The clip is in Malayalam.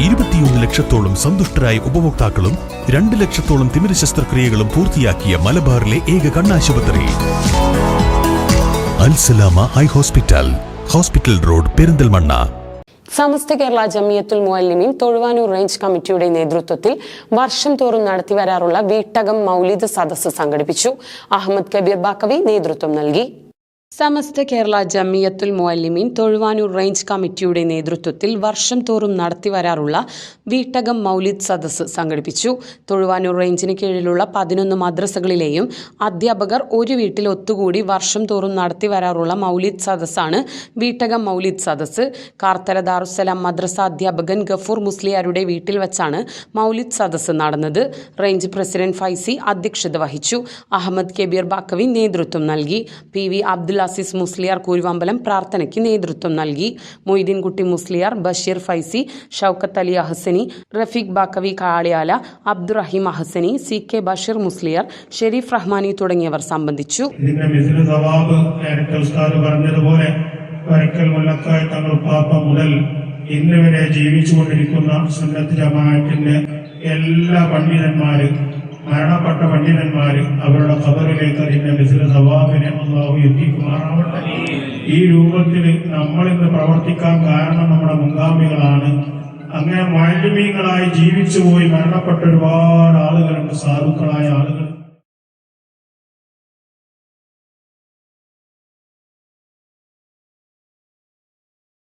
21 ലക്ഷത്തോളം സന്തുഷ്ടരായ ഉപഭോക്താക്കളും 2 ലക്ഷത്തോളം തിമിര ശസ്ത്രക്രിയകളും പൂർത്തിയാക്കിയ മലബാറിലെ ഏക കണ്ണാശുപത്രി Alsalama eye hospital, hospital road, Perinthalmanna. Samastha Kerala Jamiyyathul Muallimeen Thozhuvanoor range കമ്മിറ്റിയുടെ നേതൃത്വത്തിൽ വർഷം തോറും നടത്തിവരാറുള്ള വീട്ടകം മൗലിദ് സദസ്സ് സംഘടിപ്പിച്ചു. അഹമ്മദ് കബീർ ബാക്കവി നേതൃത്വം നൽകി. സമസ്ത കേരള ജമിയത്തുൽ മുഅല്ലിമീൻ തൊഴുവാനൂർ റേഞ്ച് കമ്മിറ്റിയുടെ നേതൃത്വത്തിൽ വർഷം തോറും നടത്തിവരാറുള്ള വീട്ടകം മൗലിദ് സദസ്സ് സംഘടിപ്പിച്ചു. തൊഴുവാനൂർ റേഞ്ചിന് കീഴിലുള്ള 11 മദ്രസകളിലെയും അധ്യാപകർ ഒരു വീട്ടിൽ ഒത്തുകൂടി വർഷം തോറും നടത്തിവരാറുള്ള മൗലിദ് സദസ്സാണ് വീട്ടകം മൗലിദ് സദസ്സ്. കാർത്തല ദാറുസ്സലാം മദ്രസ അധ്യാപകൻ ഗഫൂർ മുസ്ലിയാരുടെ വീട്ടിൽ വെച്ചാണ് മൗലിദ് സദസ്സ് നടന്നത്. റേഞ്ച് പ്രസിഡന്റ് ഫൈസി അധ്യക്ഷത വഹിച്ചു. അഹമ്മദ് കബീർ ബാക്കവി നേതൃത്വം നൽകി. PV അബ്ദുൽ അസീസ് മുസ്ലിയാർ കൂരുവമ്പലം പ്രാർത്ഥനയ്ക്ക് നേതൃത്വം നൽകി. മൊയ്തീൻകുട്ടി മുസ്ലിയാർ, ബഷീർ ഫൈസി, ഷൗക്കത്ത് അലി അഹസനി, റഫീഖ് ബാക്കവി കാളിയാല, അബ്ദുറഹീം അഹസനി, CK ബഷീർ മുസ്ലിയാർ, ഷെരീഫ് റഹ്മാനി തുടങ്ങിയവർ സംബന്ധിച്ചു. മുതൽ ഇന്ന് വരെ ജീവിച്ചുകൊണ്ടിരിക്കുന്ന സുന്നത്ത് ജമാഅത്തിന്റെ എല്ലാ പണ്ഡിതന്മാരും, മരണപ്പെട്ട പണ്ഡിതന്മാര് അവരുടെ ഖബറിലേക്ക് അതിന്റെ മിസ്ല സവാബിനെ അല്ലാഹു എത്തിക്കുമാറാവട്ടെ. ഈ രൂപത്തിൽ നമ്മൾ ഇന്ന് പ്രവർത്തിക്കാൻ കാരണം നമ്മുടെ മുൻഗാമികളാണ്. അങ്ങനെ മുഅല്ലിമീങ്ങളായി ജീവിച്ചുപോയി മരണപ്പെട്ട ഒരുപാട് ആളുകളുണ്ട്, സാധുക്കളായ ആളുകൾ.